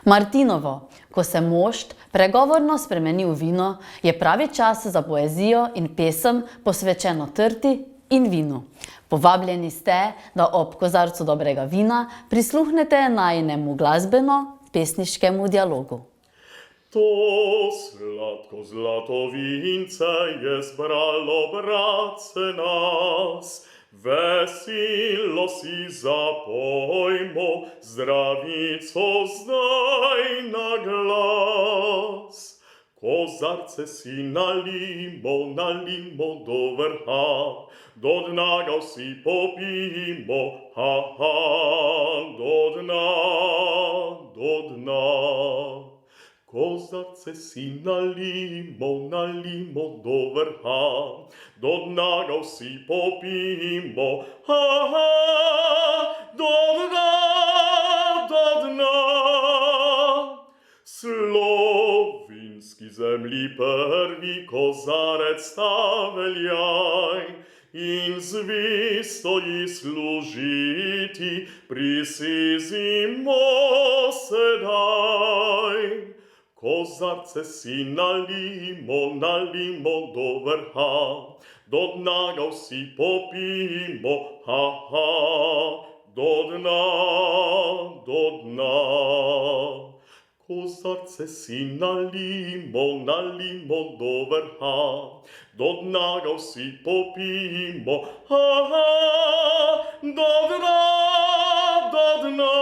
Martinovo, ko se mošt pregovorno spremeni v vino, je pravi čas za poezijo in pesem posvečeno trti in vinu. Povabljeni ste, da ob kozarcu dobrega vina prisluhnete najinemu glasbeno-pesniškemu dialogu. To sladko zlato vince je zbralo, bratce, nas. Veselo si zapojmo, zdravico zdaj na glas. Kozarce si nalimo do vrha, do dna ga vsi popijmo, ha, ha, do dna, do dna. Kozarce si nalimo do vrha, do dna ga vsi popijmo, ha, ha, do dna, do dna. Slovinski zemlji prvi kozarec sta veljaj in zvisto ji služiti prisizimo sedaj. Kozarce si nalimo do vrha, do dna ga vsi popijmo, ha, ha, do dna, do dna. Kozarce si nalimo do vrha, do dna ga vsi popijmo, ha, ha, do dna, do dna.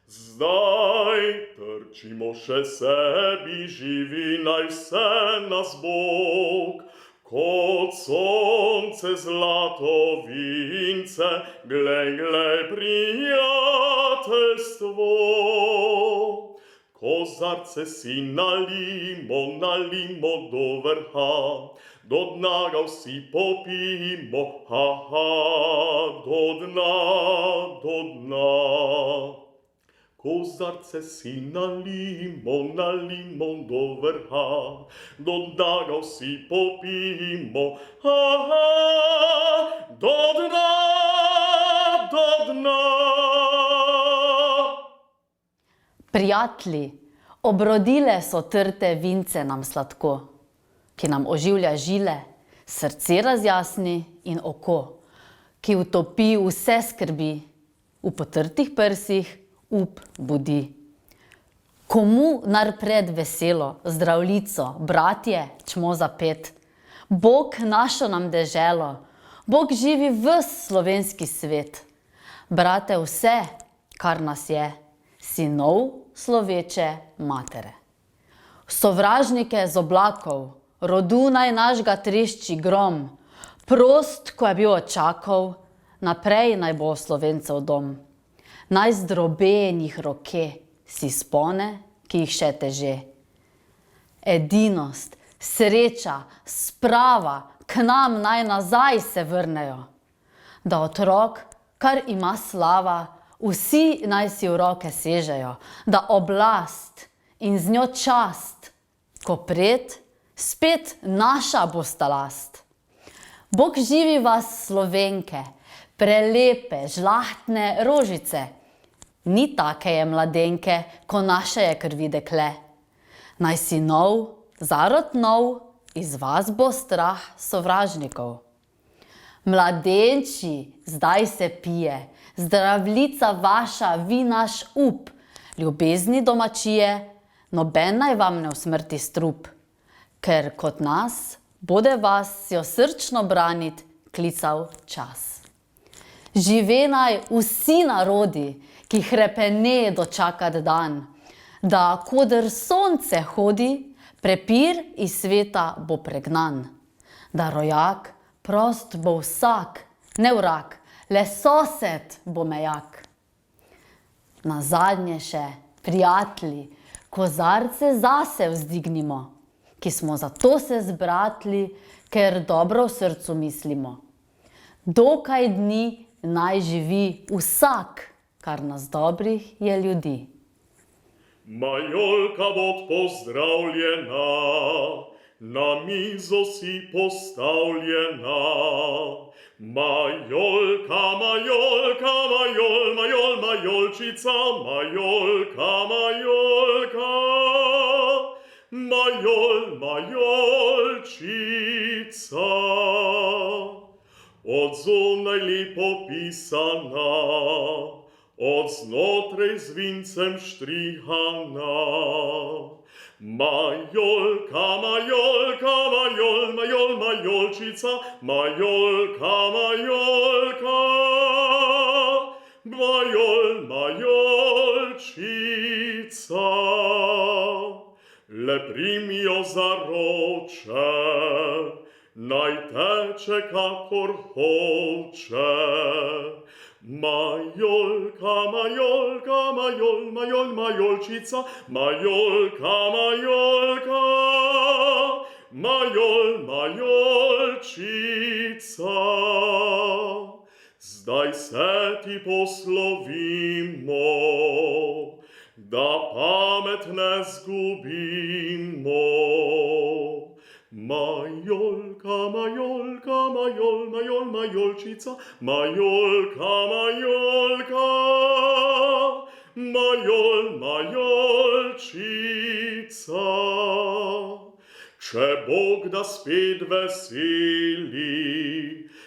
Zdaj trčimo še sebi, živi naj vse nas Bog, kot sonce zlato vince, glej, glej, prijateljstvo. Kozarce si nalimo do vrha, do dna ga vsi popijmo, ha, ha, do dna, do dna. Kozarce si nalimo do vrha, do dna ga vsi popijmo, ha, ha, do dna, do dna. Prijatelji, obrodile so trte vince nam sladko, ki nam oživlja žile, srce razjasni in oko, ki utopi vse skrbi, v potrtih prsih up budi. Komu narpred veselo, zdravljico, bratje, čmo zapet? Bog našo nam deželo, Bog živi ves slovenski svet. Brate, vse, kar nas je, sinov sloveče matere. Sovražnike z oblakov, rodu naj našga trešči grom, prost, ko je bil očakov, naprej naj bo Slovencev dom. Naj zdrobe njih roke, si spone, ki jih še teže. Edinost, sreča, sprava, k nam naj nazaj se vrnejo. Da otrok, kar ima slava, vsi naj si v roke sežejo. Da oblast in z njo čast, ko pred, spet naša bosta last. Bog živi vas Slovenke, prelepe, žlahtne rožice. Ni take je mladenke, ko naše je krvi dekle. Naj si nov, zarod nov, iz vas bo strah sovražnikov. Mladenči, zdaj se pije, zdravljica vaša, vi naš up, ljubezni domačije, noben naj vam ne usmrti strup, ker kot nas, bode vas jo srčno branit klical čas. Žive naj vsi narodi, ki hrepene dočakat dan, da koder sonce hodi, prepir iz sveta bo pregnan, da rojak prost bo vsak, ne vrak, le sosed bo mejak. Nazadnje še, prijatelji, kozarce zase vzdignimo, ki smo zato se zbratli, ker dobro v srcu mislimo. Dokaj dni naj živi vsak, kar nas dobrih je ljudi. Majolka bod pozdravljena, na mizo si postavljena. Majolka, majolka, majolčica, majolka, majolčica. Od zunaj lepo pisana, od znotraj z vincem štrihana. Majolka, majolčica, majolka, majolčica. Le primijo zaroče, naj teče kakor hoče. Majolka, majolčica, majolka, majolčica. Zdaj se ti poslovimo, da pamet ne zgubimo. Majolka, majolčica, majolka, majolčica. Če Bog da spet veseli,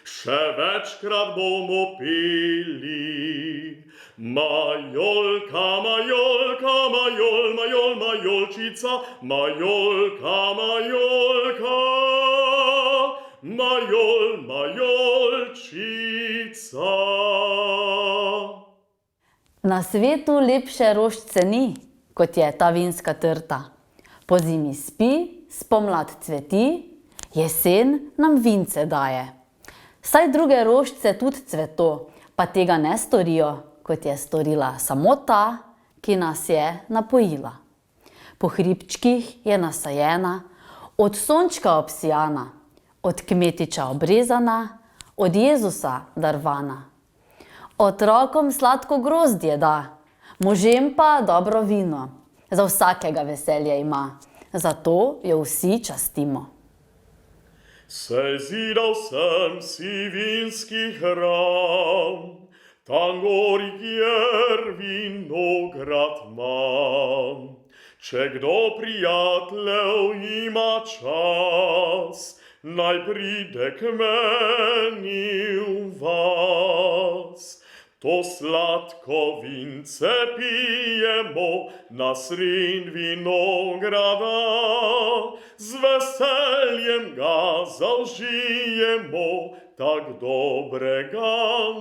še večkrat bomo peli. Majolka, majolčica, majolka, majolčica. Na svetu lepše rožice ni, kot je ta vinska trta. Pozimi spi, spomlad cveti, jesen nam vince daje. Saj druge rožice tudi cveto, pa tega ne storijo, kot je storila samo ta, ki nas je napojila. Po hribčkih je nasajena, od sončka obsijana, od kmetiča obrezana, od Jezusa darovana. Otrokom sladko grozdje da, možem pa dobro vino. Za vsakega veselje ima, zato jo vsi častimo. Sezidal sem si vinski hram, tam gori, kjer vinograd imam. Če kdo prijateljev ima čas, naj pride k meni v vas. To sladko vince pijemo na sred vinograda, z veseljem ga zaužijemo, tak dobrega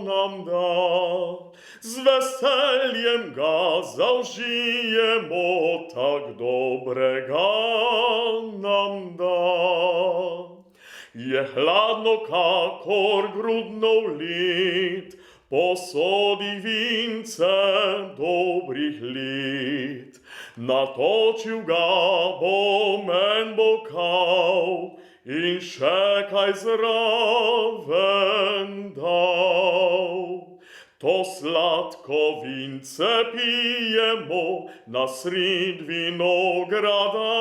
nam da. Z veseljem ga zaužijemo, tak dobrega nam da. Je hladno kakor grudno led, posodi vince dobrih let. Natočil ga bom en bokal in še kaj zraven dal. To sladko vince pijemo na sred vinograda,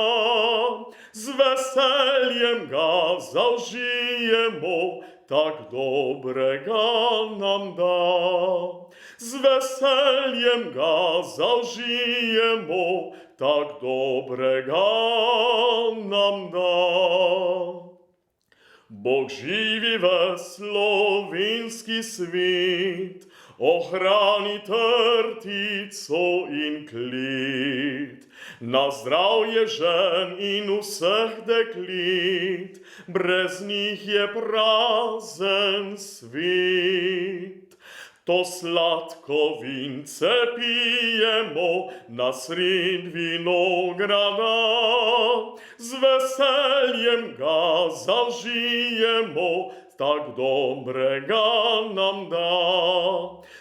z veseljem ga zaužijemo, tak dobrega nam da. Z veseljem ga zaužijemo, tak dobrega nam da. Bog živi v slovenski svet, ohrani trtico in klet. Na zdravje žen in vseh deklet, brez njih je prazen svet. To sladko vince pijemo na sred vinograda, z veseljem ga zaužijemo, tak dobrega nam da.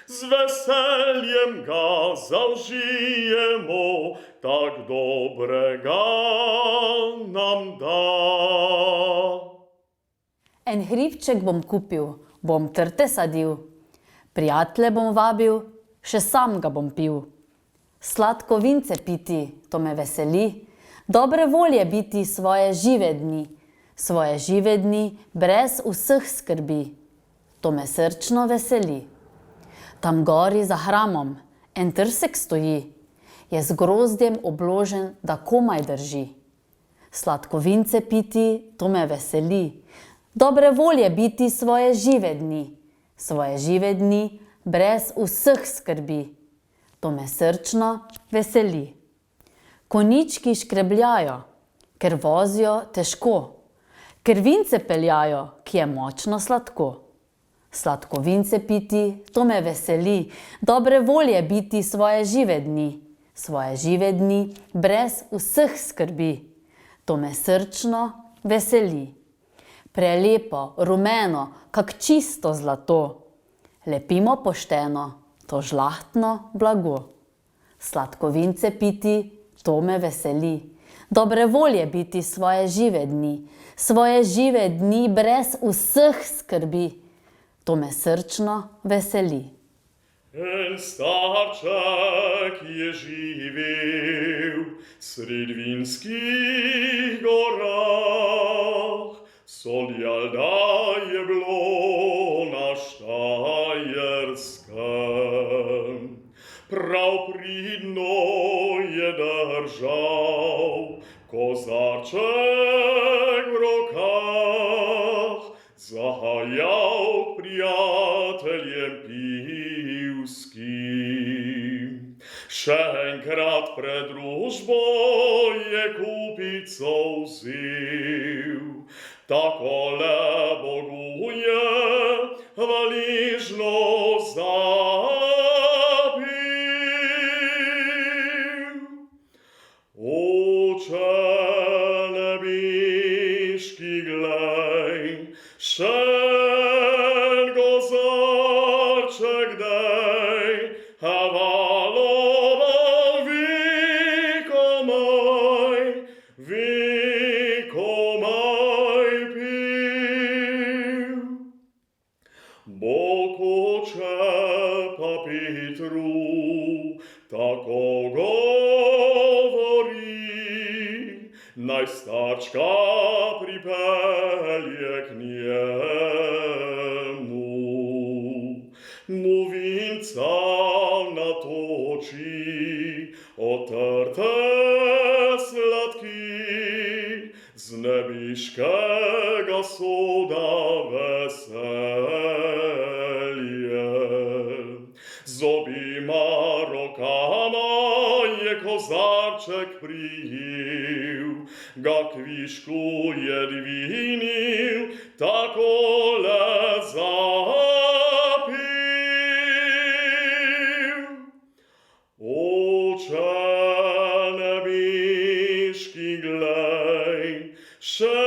Z veseljem ga zaužijemo, tak dobrega nam da. En hribček bom kupil, bom trte sadil, prijatelje bom vabil, še sam ga bom pil. Sladko vince piti, to me veseli, dobre volje biti svoje žive dni brez vseh skrbi. To me srčno veseli. Tam gori za hramom en trsek stoji, je z grozdjem obložen, da komaj drži. Sladkovince piti, to me veseli, dobre volje biti svoje žive dni brez vseh skrbi. To me srčno veseli. Konjički škrebljajo, ker vozijo težko, ker vince peljajo, ki je močno sladko. Sladkovince piti, to me veseli, dobre volje biti svoje žive dni brez vseh skrbi. To me srčno veseli. Prelepo, rumeno, kak čisto zlato, lepimo pošteno, to žlahtno blago. Sladkovince piti, to me veseli, dobre volje biti svoje žive dni brez vseh skrbi. To me srčno veseli. En starček je živel sred vinskih gorah, soljal da je bilo na Štajerskem. Prav pridno je držal kozarček v rokah, zahajal prijateljem pivskim. Še enkrat pred družbo je kupico vzel, takole Bogu je hvaležno zapil. Oče nebeški, glej, še en kozarček daj, hvaloval vekomaj pil. Bog oče pa Petru tako govori, naj starčka pripelje k njemu. Mu vinca natoči, otrte sladki, z nebeškega soda veselje. Z obima rokama je kozarček prijel, ga kvišku je dvignil, takole zapil. Oče nebeški, glej, še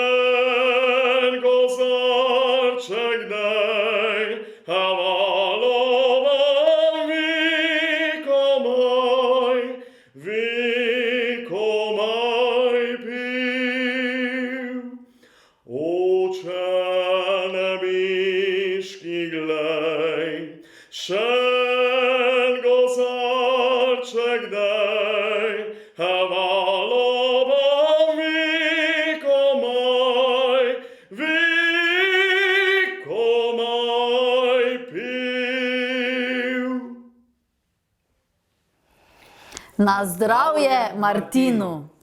en kozarček daj, hvaloval vekomaj pil. Oče nebeški, glej, še en kozarček daj, hvaloval vekomaj pil. Na zdravje Martinu!